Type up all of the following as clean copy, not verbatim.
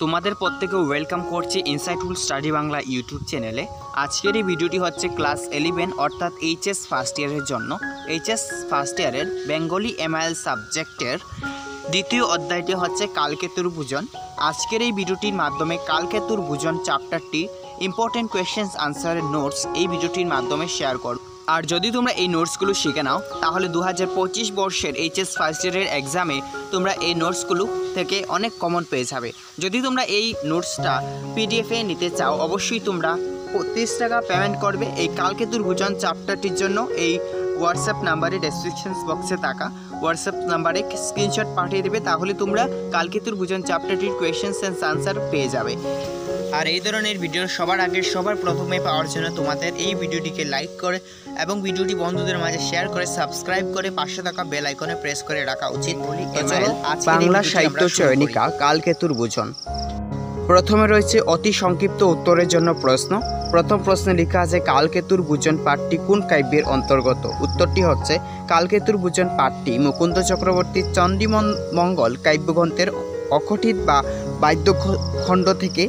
তোমাদের প্রত্যেকে ওয়েলকাম করছি ইনসাইটফুল স্টাডি বাংলা ইউটিউব চ্যানেলে। আজকের এই ভিডিওটি হচ্ছে ক্লাস 11 অর্থাৎ এইচএস ফার্স্ট ইয়ারের জন্য। এইচএস ফার্স্ট ইয়ারের বেঙ্গলি এমআইএল সাবজেক্টের দ্বিতীয় অধ্যায়টি হচ্ছে কালকেতুর ভুজন। আজকের এই ভিডিওটির মাধ্যমে কালকেতুর ভুজন চ্যাপ্টারটি ইম্পর্টেন্ট কোয়েশ্চেন্স আনসারের নোটস এই ভিডিওটির মাধ্যমে শেয়ার করব। আর যদি তোমরা এই নোটসগুলো শিখে নাও তাহলে 2025 বর্ষের এইচএস ফার্স্ট ইয়ারের এক্সামে তোমরা এই নোটসগুলো থেকে অনেক কমন পেয়ে যাবে। যদি তোমরা এই নোটসটা পিডিএফে নিতে চাও অবশ্যই তোমরা 30 টাকা পেমেন্ট করবে এই কালকেতুর ভুজন চ্যাপ্টারটির জন্য। এই হোয়াটসঅ্যাপ নাম্বারে ডেসক্রিপশন বক্সে থাকা হোয়াটসঅ্যাপ নাম্বারে স্ক্রিনশট পাঠিয়ে দেবে, তাহলে তোমরা কালকেতুর ভুজন চ্যাপ্টারটির কোয়েশ্চেন্স অ্যান্ড আনসার পেয়ে যাবে। আর এই ধরনের ভিডিও সবার আগে সবার প্রথমে পাওয়ার জন্য তোমাদের এই ভিডিওটিকে লাইক করে এবং ভিডিওটি বন্ধুদের মাঝে শেয়ার করে সাবস্ক্রাইব করে পাশে থাকা বেল আইকনে প্রেস করে রাখা উচিত। বাংলা সাহিত্য চয়নিকা কালকেতুর ভুজন। প্রথমে রয়েছে অতি সংক্ষিপ্ত উত্তরের জন্য প্রশ্ন। প্রথম প্রশ্নে লেখা আছে কালকেতুর ভুজন পাঠটি কোন কাব্যের অন্তর্গত? উত্তরটি হচ্ছে কালকেতুর ভুজন পাঠটি মুকুন্দ চক্রবর্তীর চণ্ডীমঙ্গল কাব্যগ্রন্থের অকঠিত বা বাদ্যখণ্ড থেকে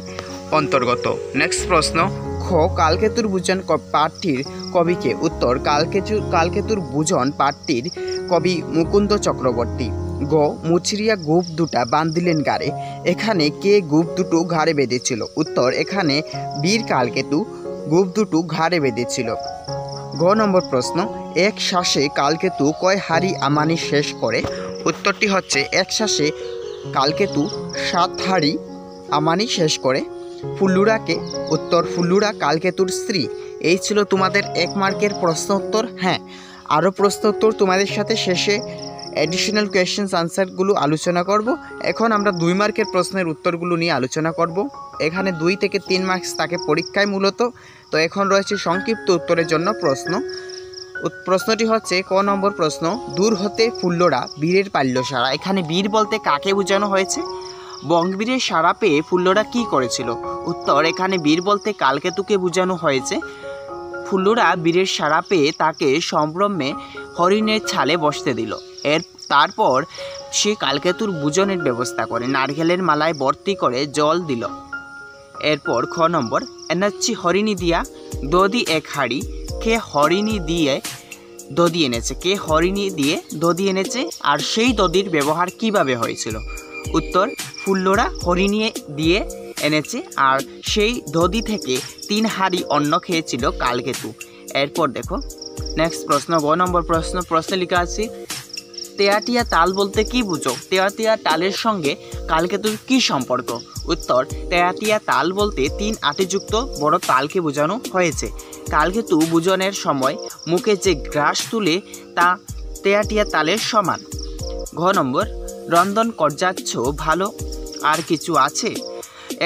অন্তর্গত। নেক্সট প্রশ্ন, খ কালকেতুর ভুজন পাঠটির কবিকে? উত্তর কালকেতুর ভুজন পাঠটির কবি মুকুন্দ চক্রবর্তী। গ মুচরিয়া গোপ দুটা বান্ধিলেন গাড়ে, এখানে কে গোপ দুটো ঘাড়ে বেঁধেছিল? উত্তর এখানে বীর কালকেতু গোপ দুটো ঘাড়ে বেঁধেছিল। গ নম্বর প্রশ্ন, এক শ্বাসে কালকেতু কয় হাড়ি আমানি শেষ করে? উত্তরটি হচ্ছে এক শ্বাসে কালকেতু 7 হাড়ি আমানি শেষ করে। ফুল্লুরাকে? উত্তর ফুল্লুরা কালকেতুর স্ত্রী। এই ছিল তোমাদের 1 মার্কের প্রশ্ন উত্তর। হ্যাঁ, আরও প্রশ্ন উত্তর তোমাদের সাথে শেষে অ্যাডিশনাল কোয়েশ্চেন্স আনসারগুলো আলোচনা করব। এখন আমরা 2 মার্কের প্রশ্নের উত্তরগুলো নিয়ে আলোচনা করব। এখানে 2 থেকে 3 মার্কস থাকে পরীক্ষায় মূলত। তো এখন রয়েছে সংক্ষিপ্ত উত্তরের জন্য প্রশ্ন। প্রশ্নটি হচ্ছে ক নম্বর প্রশ্ন, দূর হতে ফুল্লরা বীরের পাল্য সারা। এখানে বীর বলতে কাকে বোঝানো হয়েছে? বঙ্গবীরের সাড়া পেয়ে ফুল্লরা কি করেছিল? উত্তর এখানে বীর বলতে কালকেতুকে বোঝানো হয়েছে। ফুল্লরা বীরের সাড়া পেয়ে তাকে সম্ভ্রমে হরিণের ছালে বসতে দিল। তারপর সে কালকেতুর ভুজনের ব্যবস্থা করে নারকেলের মালায় ভর্তি করে জল দিল। এরপর খ নম্বর, এনাচ্ছি হরিণী দিয়া দধি 1 হাড়ি, কে হরিণী দিয়ে দধি এনেছে? কে হরিণী দিয়ে দধি এনেছে আর সেই দধির ব্যবহার কিভাবে হয়েছিল? উত্তর ফুল্লরা হরিণী দিয়ে এনেছে আর সেই দধি থেকে 3 হাড়ি অন্ন খেয়েছিল কালকেতু। এরপর দেখো নেক্সট প্রশ্ন, গ নম্বর প্রশ্নে লেখা আছে তেয়াটিয়া তাল বলতে কি বুঝো? তেয়াটিয়া তালের সঙ্গে কালকেতুর কি সম্পর্ক? উত্তর তেয়াটিয়া তাল বলতে 3 আটিযুক্ত বড় তালকে বোঝানো হয়েছে। কালকেতু ভুজনের সময় মুখে যে গ্রাস তুলে তা তেয়াটিয়া তালের সমান। ঘ নম্বর, রন্ধন করজাচ্ছ ভালো আর কিছু আছে?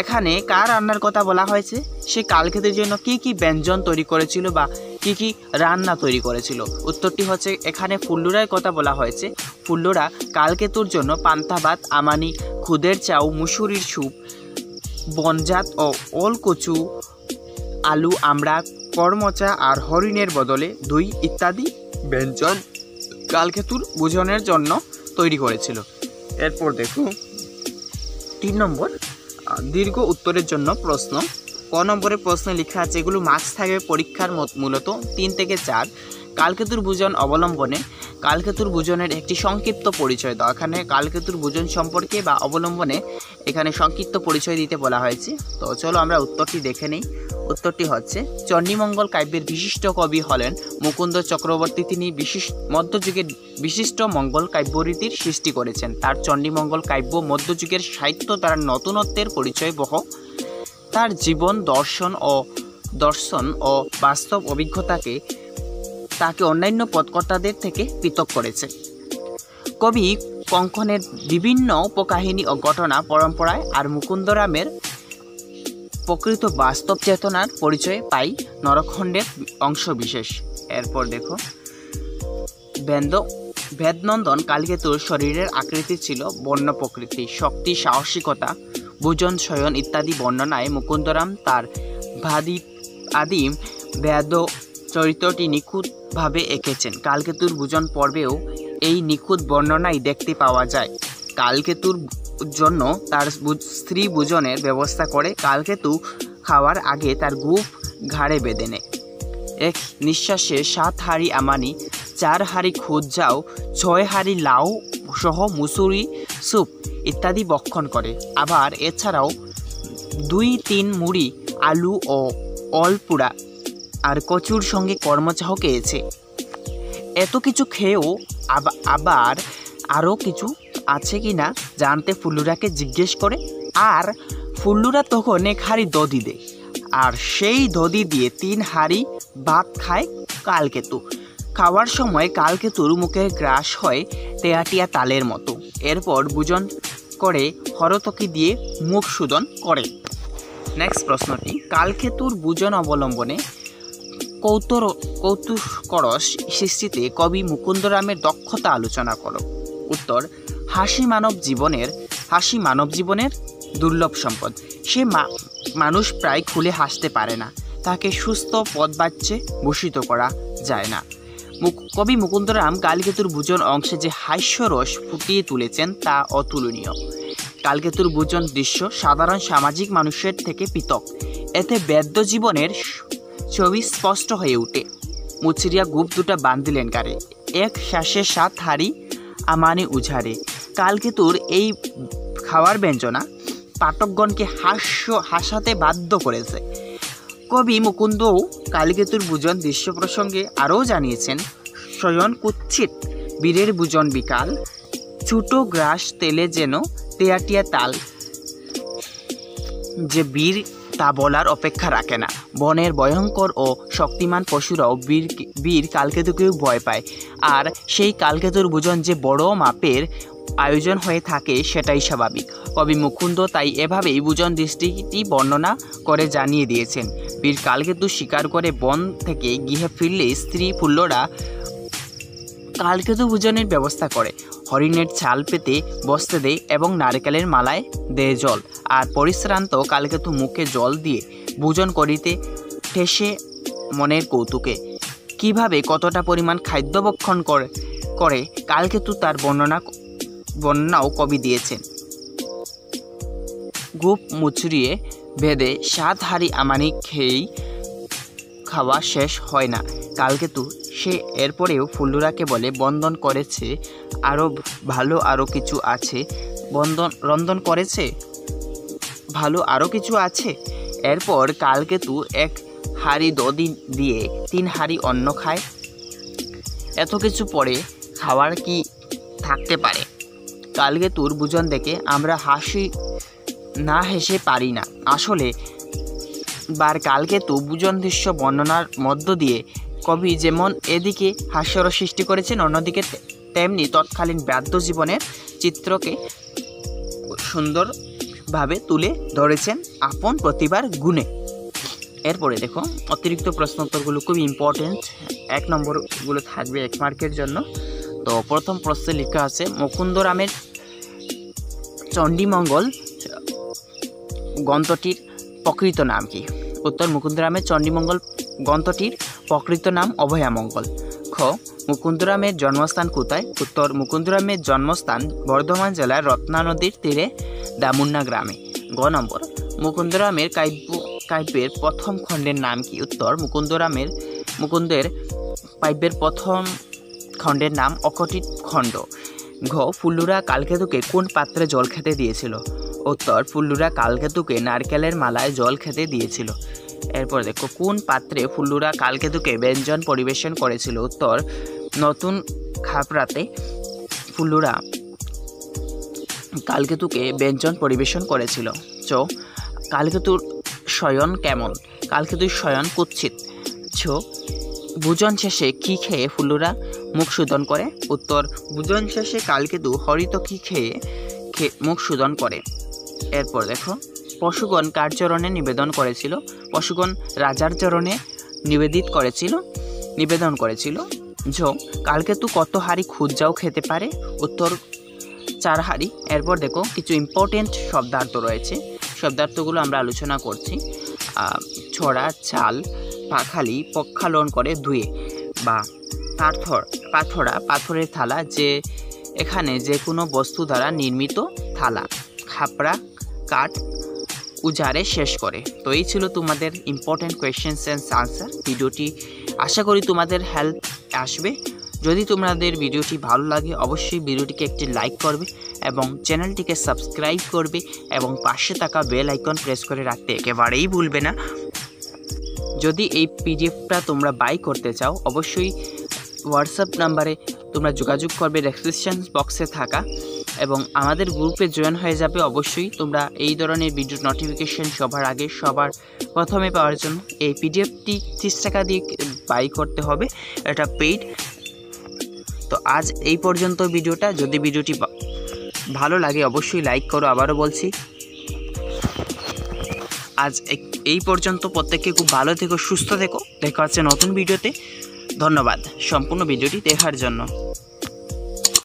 এখানে কার রান্নার কথা বলা হয়েছে? সে কালকেতুর জন্য কি কি ব্যঞ্জন তৈরি করেছিল বা কি কি রান্না তৈরি করেছিল? উত্তরটি হচ্ছে এখানে ফুল্লুরার কথা বলা হয়েছে। ফুল্লুরা কালকেতুর জন্য পান্তা ভাত, আমানি, খুদের চাউ, মুসুরির স্যুপ, বনজাত ও ওল কচু, আলু, আমড়া, করমচা আর হরিণের বদলে দই ইত্যাদি ব্যঞ্জন কালকেতুর ভুজনের জন্য তৈরি করেছিল। এরপর দেখো 3 নম্বর দীর্ঘ উত্তরের জন্য প্রশ্ন। ক নম্বরের প্রশ্নে লেখা আছে, এগুলো মার্কস থাকবে পরীক্ষার মূলত 3 থেকে 4। কালকেতুর ভুজন অবলম্বনে কালকেতুর ভুজনের একটি সংক্ষিপ্ত পরিচয় দাও। এখানে কালকেতুর ভুজন সম্পর্কে বা অবলম্বনে এখানে সংক্ষিপ্ত পরিচয় দিতে বলা হয়েছে। তো চলো আমরা উত্তরটি দেখে নিই। উত্তরটি হচ্ছে চণ্ডীমঙ্গল কাব্যের বিশিষ্ট কবি হলেন মুকুন্দ চক্রবর্তী। তিনি মধ্যযুগের বিশিষ্ট মঙ্গল কাব্যরীতির সৃষ্টি করেছেন। তার চণ্ডীমঙ্গল কাব্য মধ্যযুগের সাহিত্য দ্বারা নতুনত্বের পরিচয় বহ। তার জীবন দর্শন ও বাস্তব অভিজ্ঞতাকে তাকে অন্যান্য পথকর্তাদের থেকে পৃথক করেছে। কবি কঙ্কনের বিভিন্ন উপকাহিনী ও ঘটনা পরম্পরায় আর মুকুন্দরামের প্রকৃত বাস্তব চেতনার পরিচয় পাই নরখণ্ডের অংশবিশেষ। এরপর দেখো ভেদনন্দন কালকেতুর শরীরের আকৃতি ছিল বন্য প্রকৃতি, শক্তি, সাহসিকতা, ভুজন, শয়ন ইত্যাদি বর্ণনায় মুকুন্দরাম তার আদিম বেদ চরিত্রটি নিখুঁতভাবে এঁকেছেন। কালকেতুর ভুজন পর্বেও এই নিখুঁত বর্ণনাই দেখতে পাওয়া যায়। কালকেতুর জন্য তার স্ত্রী ভোজনের ব্যবস্থা করে। কালকেতু খাওয়ার আগে তার গুপ ঘাড়ে বেঁধে নেয়। এক নিঃশ্বাসে 7 হাঁড়ি আমানি, 4 হাঁড়ি খুদ যাও, 6 হাঁড়ি লাউ সহ মুসুরি স্যুপ ইত্যাদি ভক্ষণ করে। আবার এছাড়াও 2-3 মুড়ি আলু ও অলপুরা আর কচুর সঙ্গে কর্মচাহ খেয়েছে। এত কিছু খেয়েও আবার আরও কিছু আছে কি না জানতে ফুল্লুরাকে জিজ্ঞেস করে। আর ফুল্লুরা তখন 1 হাঁড়ি দধি দেয়, আর সেই দধি দিয়ে 3 হাঁড়ি ভাত খায় কালকেতু। খাওয়ার সময় কালকেতুর মুখের গ্রাস হয় তেয়াটিয়া তালের মতো। এরপর ভোজন করে হরতকি দিয়ে মুখ শোধন করে। নেক্সট প্রশ্নটি, কালকেতুর ভোজন অবলম্বনে কৌতুকর সৃষ্টিতে কবি মুকুন্দরামের দক্ষতা আলোচনা করো। উত্তর, হাসি মানব জীবনের দুর্লভ সম্পদ। সে মানুষ প্রায় খুলে হাসতে পারে না, তাকে সুস্থ পদবাচ্যে ভূষিত করা যায় না। কবি মুকুন্দরাম কালকেতুর ভোজন অংশে যে হাস্যরস ফুটিয়ে তুলেছেন তা অতুলনীয়। কালকেতুর ভোজন দৃশ্য সাধারণ সামাজিক মানুষের থেকে পৃথক। এতে বেদ্য জীবনের ছবি স্পষ্ট হয়ে ওঠে। মুচরিয়া গুপ দুটা বান্ধিলেন গারে, এক শ্বাসে 7 হাঁড়ি আমানি উঝারে। কালকেতুর এই খাওয়ার ব্যঞ্জনা পাঠকগণকে হাসাতে বাধ্য করেছে। কবি মুকুন্দও কালকেতুর ভোজন দৃশ্য প্রসঙ্গে আরও জানিয়েছেন, শয়ন কুৎসিত বীরের ভোজন বিকাল, ছোট গ্রাস তেলে যেন তেয়াটিয়া তাল, যে বীর তা বলার অপেক্ষা রাখে না। বনের ভয়ঙ্কর ও শক্তিমান পশুরাও বীর কালকেতুকেও ভয় পায়। আর সেই কালকেতুর ভোজন যে বড় মাপের আয়োজন হয়ে থাকে সেটাই স্বাভাবিক। কবি মুকুন্দ তাই এভাবেই ভোজন দৃষ্টিটি বর্ণনা করে জানিয়ে দিয়েছেন। বীর কালকেতু শিকার করে বন থেকে গৃহে ফিরলে স্ত্রী ফুল্লরা কালকেতু ভোজনের ব্যবস্থা করে। হরিণের ছাল পেতে বসতে দেয় এবং নারকেলের মালায় দেয় জল। আর পরিশ্রান্ত কালকেতু মুখে জল দিয়ে ভোজন করিতে ঠেসে মনের কৌতুকে। কিভাবে কতটা পরিমাণ খাদ্য ভক্ষণ করে কালকেতু তার বর্ণনাও কবি দিয়েছেন। গুপ মুচড়িয়ে ভেদে 7 হাঁড়ি আমানি খেয়েই খাওয়া শেষ হয় না কালকেতু। সে এরপরেও ফুল্লুরাকে বলে বন্দন করেছে আরও ভালো আরও কিছু আছে, রন্ধন করেছে ভালো আরও কিছু আছে। এরপর কালকেতু 1 হাঁড়ি দধি দিয়ে 3 হাঁড়ি অন্ন খায়। এত কিছু পরে খাওয়ার কি থাকতে পারে? কালকেতুর ভোজন দেখে আমরা না হেসে পারি না। আসলে কালকেতু ভোজন দৃশ্য বর্ণনার মধ্য দিয়ে কবি যেমন এদিকে হাস্যরস সৃষ্টি করেছেন, অন্যদিকে তেমনি তৎকালীন বাদ্য জীবনের চিত্রকে সুন্দরভাবে তুলে ধরেছেন আপন প্রতিভার গুণে। এরপরে দেখো অতিরিক্ত প্রশ্নোত্তরগুলো খুব ইম্পর্টেন্ট, 1 নম্বরগুলো থাকবে 1 মার্কের জন্য। তো প্রথম প্রশ্নে লেখা আছে মুকুন্দরামের চণ্ডীমঙ্গল গ্রন্থটির প্রকৃত নাম কি? উত্তর, মুকুন্দরামের চণ্ডীমঙ্গল গ্রন্থটির প্রকৃত নাম অভয়ামঙ্গল। খ, মুকুন্দরামের জন্মস্থান কোথায়? উত্তর, মুকুন্দরামের জন্মস্থান বর্ধমান জেলার রত্না নদীর তীরে দামুন্না গ্রামে। গ নম্বর, মুকুন্দরামের কাব্যের প্রথম খণ্ডের নাম কি? উত্তর, মুকুন্দের কাব্যের প্রথম খণ্ডের নাম অকটিট খণ্ড। ঘ, ফুল্লুরা কালকেতুকে কোন পাত্রে জল খেতে দিয়েছিল? উত্তর, ফুল্লুরা কালকেতুকে নারকেলের মালায় জল খেতে দিয়েছিল। এরপর দেখো কোন পাত্রে ফুল্লুরা কালকেতুকে ব্যঞ্জন পরিবেশন করেছিল? উত্তর, নতুন খাপড়াতে ফুল্লুরা কালকেতুকে ব্যঞ্জন পরিবেশন করেছিল। চ, কালকেতুর শয়ন কেমন? কালকেতুর শয়ন কুৎসিত। ছ, ভোজন শেষে কি খেয়ে ফুল্লুরা মুখ শোধন করে? উত্তর, ভোজন শেষে কালকেতু হরিতকি খেয়ে মুখ শোধন করে। এরপর দেখো পশুগণ কার চরণে নিবেদন করেছিল? পশুগণ রাজার চরণে নিবেদন করেছিল। ঝ, কালকেতু কত হাঁড়ি খুদ-যাও খেতে পারে? উত্তর, 4 হাঁড়ি। এরপর দেখো কিছু ইম্পর্টেন্ট শব্দার্থ রয়েছে, শব্দার্থগুলো আমরা আলোচনা করছি। ছড়া, চাল, পাখালি, পক্ষালন করে ধুয়ে, বা পাথর, পাথরের থালা, যে এখানে যে কোনো বস্তু দ্বারা নির্মিত থালা, খাপড়া, কাঠ উজাড়ে শেষ করে। তো এই ছিল তোমাদের ইম্পর্টেন্ট কোয়েশ্চেন্স অ্যান্ড আনসার। ভিডিওটি আশা করি তোমাদের হেল্প আসবে। যদি তোমাদের ভিডিওটি ভালো লাগে অবশ্যই ভিডিওটিকে একটি লাইক করবে এবং চ্যানেলটিকে সাবস্ক্রাইব করবে এবং পাশে থাকা বেল আইকন প্রেস করে রাখতে একেবারেই ভুলবে না। যদি এই পিডিএফটা তোমরা বাই করতে চাও অবশ্যই হোয়াটসঅ্যাপ নাম্বারে তোমরা যোগাযোগ করবে ডেসক্রিপশন বক্সে থাকা, এবং আমাদের গ্রুপে জয়েন হয়ে যাবে। অবশ্যই তোমরা এই ধরনের ভিডিও নোটিফিকেশন সবার আগে সবার প্রথমে পাওয়ার জন্য এই পিডিএফটি 30 টাকা দিয়ে বাই করতে হবে, এটা পেইড। তো আজ এই পর্যন্ত ভিডিওটা। যদি ভিডিওটি ভালো লাগে অবশ্যই লাইক করো। আবারও বলছি আজ এই পর্যন্ত। প্রত্যেককে খুব ভালো থেকো, সুস্থ থেকো। দেখা হচ্ছে নতুন ভিডিওতে। ধন্যবাদ সম্পূর্ণ ভিডিওটি দেখার জন্য।